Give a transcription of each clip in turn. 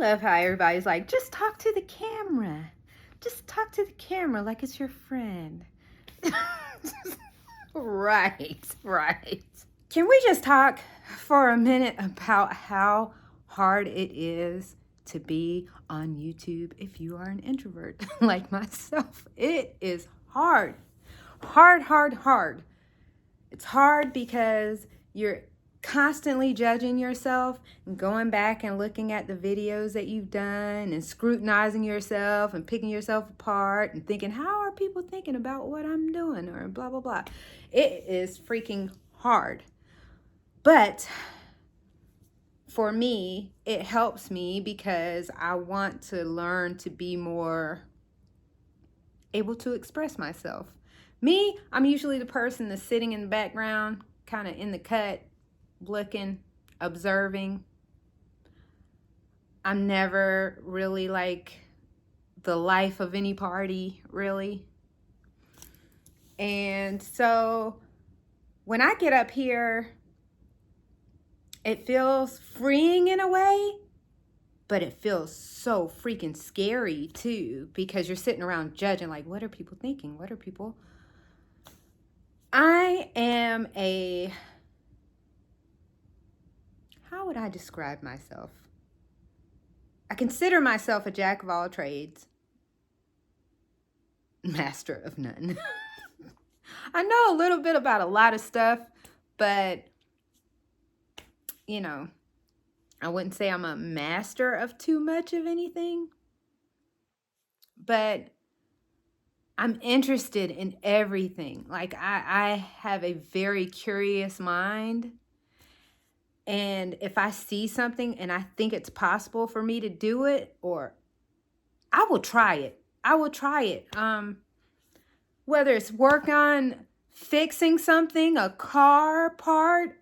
love how everybody's like, just talk to the camera. Just talk to the camera like it's your friend. Right. Can we just talk for a minute about how hard it is to be on YouTube if you are an introvert like myself? It is hard. Hard. It's hard because you're constantly judging yourself and going back and looking at the videos that you've done and scrutinizing yourself and picking yourself apart and thinking, how are people thinking about what I'm doing, or blah, blah, blah. It is freaking hard. But for me, it helps me because I want to learn to be more able to express myself. Me, I'm usually the person that's sitting in the background, kind of in the cut, looking, observing. I'm never really like the life of any party, really. And so when I get up here, it feels freeing in a way, but it feels so freaking scary too, because you're sitting around judging, like, what are people thinking? I am how would I describe myself? I consider myself a jack of all trades, master of none. I know a little bit about a lot of stuff, but, I wouldn't say I'm a master of too much of anything, but I'm interested in everything. Like, I have a very curious mind. And if I see something and I think it's possible for me to do it, or I will try it. Whether it's work on fixing something, a car part,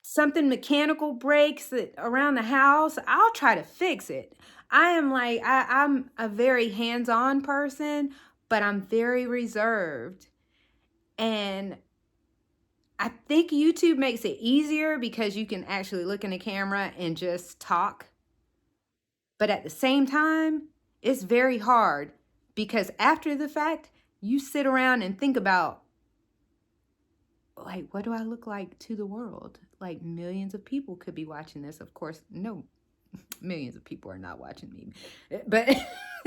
something mechanical breaks around the house, I'll try to fix it. I'm a very hands-on person, but I'm very reserved. And I think YouTube makes it easier because you can actually look in the camera and just talk. But at the same time, it's very hard because after the fact, you sit around and think about, like, what do I look like to the world? Like, millions of people could be watching this. Of course, no, millions of people are not watching me. But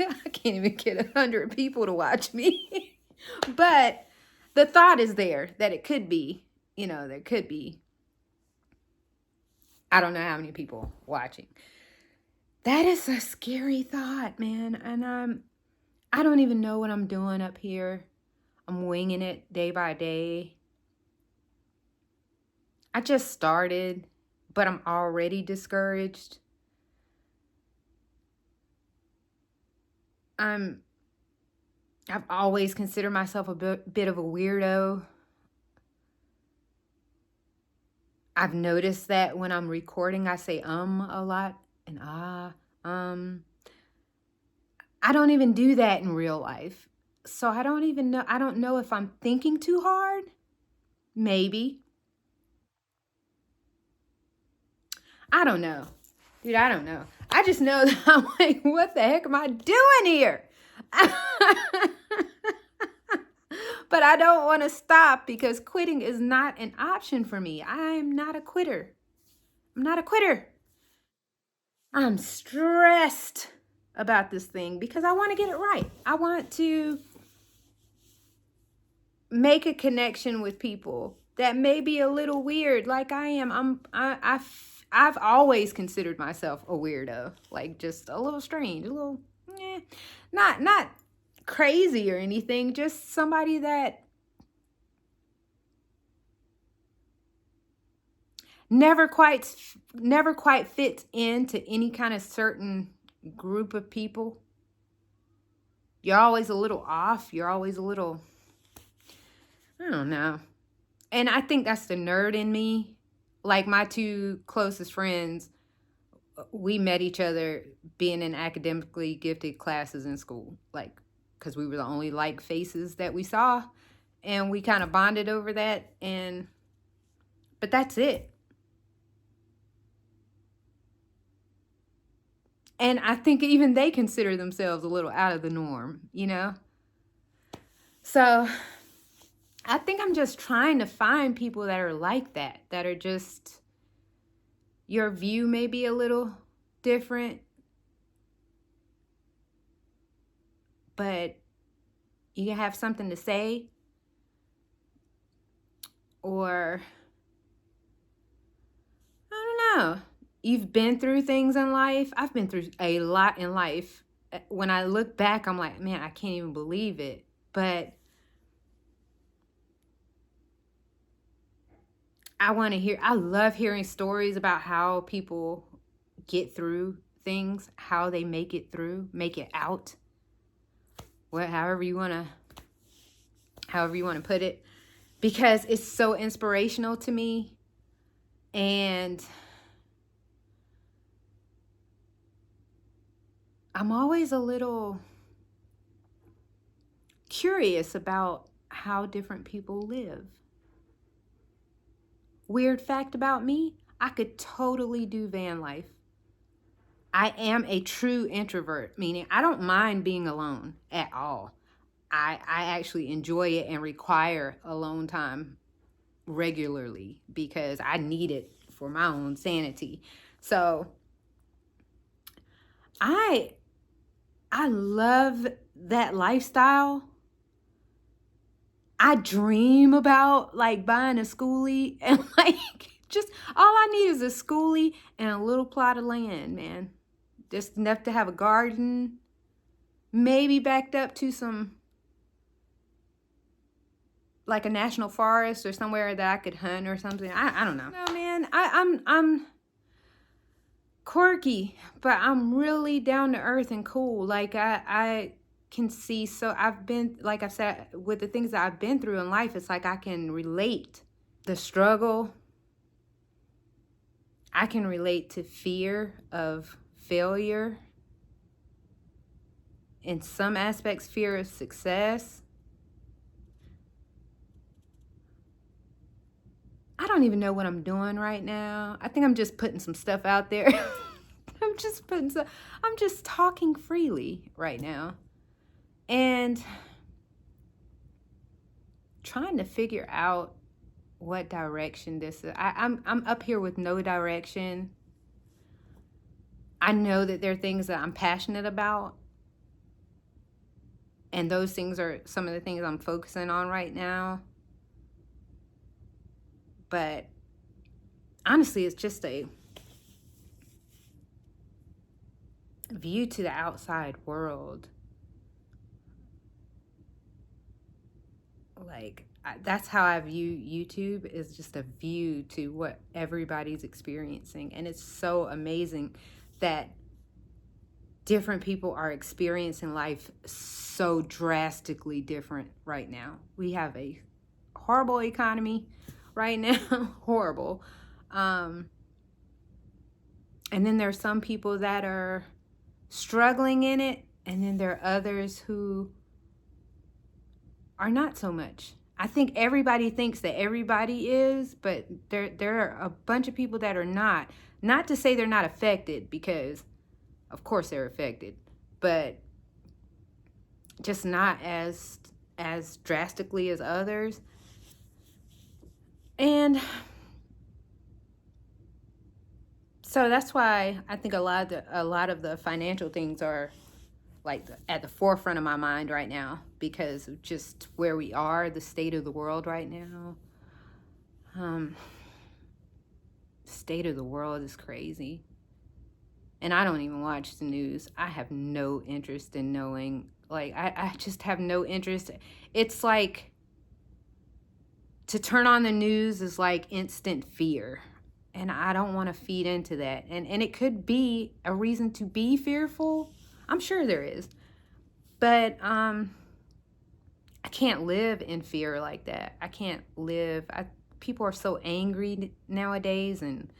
I can't even get 100 people to watch me. But the thought is there that it could be, there could be, I don't know how many people watching. That is a scary thought, man. And I don't even know what I'm doing up here. I'm winging it day by day. I just started, but I'm already discouraged. I've always considered myself a bit of a weirdo. I've noticed that when I'm recording, I say a lot and I don't even do that in real life. So I don't know if I'm thinking too hard. Maybe. I don't know. Dude, I don't know. I just know that I'm like, what the heck am I doing here? But I don't want to stop because quitting is not an option for me. I am not a quitter. I'm stressed about this thing because I want to get it right. I want to make a connection with people that may be a little weird like I am. I've always considered myself a weirdo, like just a little strange, a little, not crazy or anything, just somebody that never quite fits into any kind of certain group of people. You're always a little off. You're always a little, I don't know. And I think that's the nerd in me. Like, my two closest friends, we met each other being in academically gifted classes in school, like, because we were the only like faces that we saw, and we kind of bonded over that. But that's it. And I think even they consider themselves a little out of the norm, you know? So I think I'm just trying to find people that are like that are just, your view may be a little different, but you have something to say, or I don't know. You've been through things in life. I've been through a lot in life. When I look back, I'm like, man, I can't even believe it. But I love hearing stories about how people get through things, how they make it through, make it out. However you want to put it, because it's so inspirational to me. And I'm always a little curious about how different people live. Weird fact about me, I could totally do van life. I am a true introvert, meaning I don't mind being alone at all. I actually enjoy it and require alone time regularly because I need it for my own sanity. So I love that lifestyle. I dream about like buying a schoolie and like just all I need is a schoolie and a little plot of land, man. Just enough to have a garden, maybe backed up to some, like a national forest or somewhere that I could hunt or something. I don't know. No, man, I'm quirky, but I'm really down to earth and cool. Like I can see, so I've been, like I've said, with the things that I've been through in life, it's like I can relate the struggle. I can relate to fear of failure. In some aspects, fear of success. I don't even know what I'm doing right now. I think I'm just putting some stuff out there. I'm just talking freely right now. And trying to figure out what direction this is. I'm up here with no direction. I know that there are things that I'm passionate about. And those things are some of the things I'm focusing on right now. But honestly, it's just a view to the outside world. Like, that's how I view YouTube, is just a view to what everybody's experiencing. And it's so amazing that different people are experiencing life so drastically different right now. We have a horrible economy right now. Horrible. And then there's some people that are struggling in it, and then there are others who are not so much. I think everybody thinks that everybody is, but there are a bunch of people that are not. Not to say they're not affected, because of course they're affected, but just not as drastically as others. And so that's why I think a lot of the financial things are like at the forefront of my mind right now, because of just where we are, the state of the world right now. State of the world is crazy. And I don't even watch the news. I have no interest in knowing. Like, I just have no interest. It's like, to turn on the news is like instant fear. And I don't want to feed into that. And it could be a reason to be fearful. I'm sure there is. But I can't live in fear like that. I can't live. People are so angry nowadays and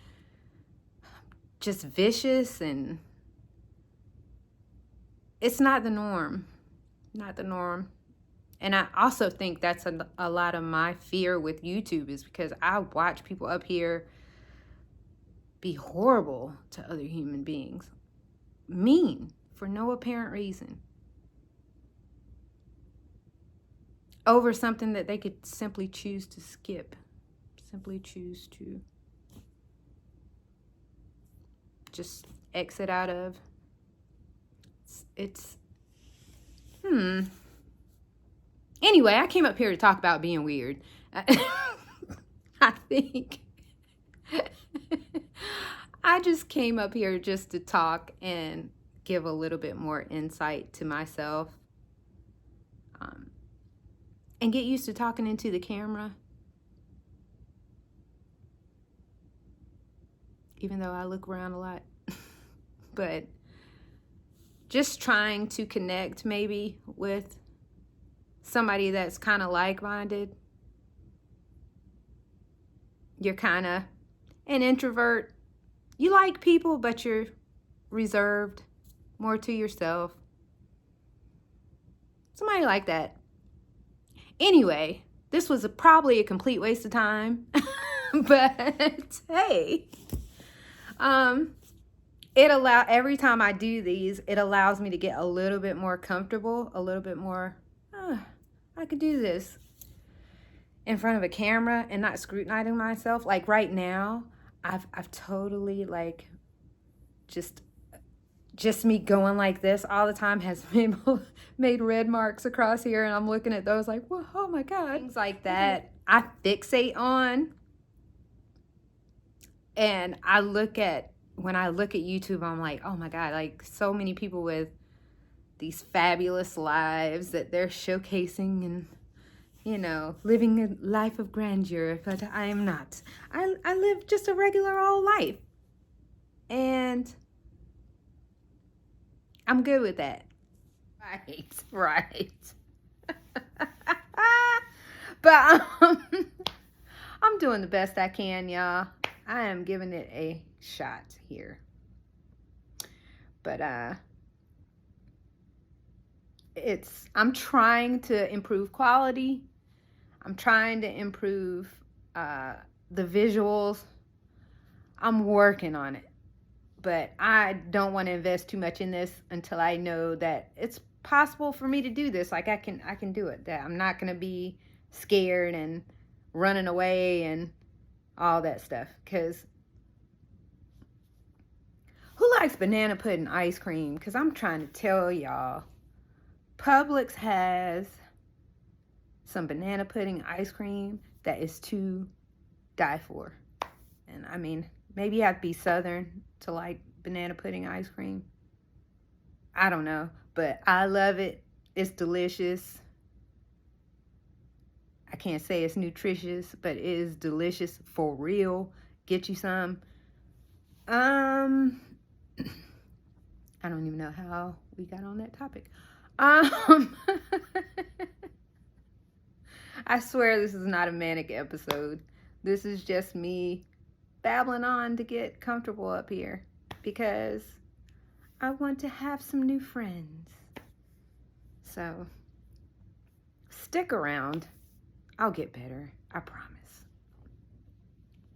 just vicious, and it's not the norm. Not the norm. And I also think that's a lot of my fear with YouTube, is because I watch people up here be horrible to other human beings. mean for no apparent reason over something that they could simply choose to skip, simply choose to just exit out of. It's Anyway, I came up here to talk about being weird. I think I just came up here just to talk and give a little bit more insight to myself, and get used to talking into the camera, even though I look around a lot. But just trying to connect maybe with somebody that's kind of like-minded. You're kind of an introvert. You like people, but you're reserved, more to yourself. Somebody like that. Anyway, this was probably a complete waste of time. But hey, every time I do these, it allows me to get a little bit more comfortable, a little bit more, I could do this in front of a camera and not scrutinizing myself. Like right now, I've totally like just me going like this all the time has made red marks across here, and I'm looking at those like, whoa, oh my God. Things like that I fixate on. And when I look at YouTube, I'm like, oh my God, like so many people with these fabulous lives that they're showcasing and, you know, living a life of grandeur, but I am not. I live just a regular old life. And I'm good with that. Right. But I'm doing the best I can, y'all. I am giving it a shot here. But I'm trying to improve quality. I'm trying to improve the visuals. I'm working on it. But I don't want to invest too much in this until I know that it's possible for me to do this. Like I can do it. That I'm not going to be scared and running away and all that stuff. Because who likes banana pudding ice cream? Because I'm trying to tell y'all, Publix has some banana pudding ice cream that is to die for. And I mean, maybe you have to be Southern to like banana pudding ice cream. I don't know, but I love it. It's delicious. I can't say it's nutritious, but it is delicious for real. Get you some. I don't even know how we got on that topic. I swear this is not a manic episode. This is just me babbling on to get comfortable up here because I want to have some new friends. So stick around. I'll get better. I promise.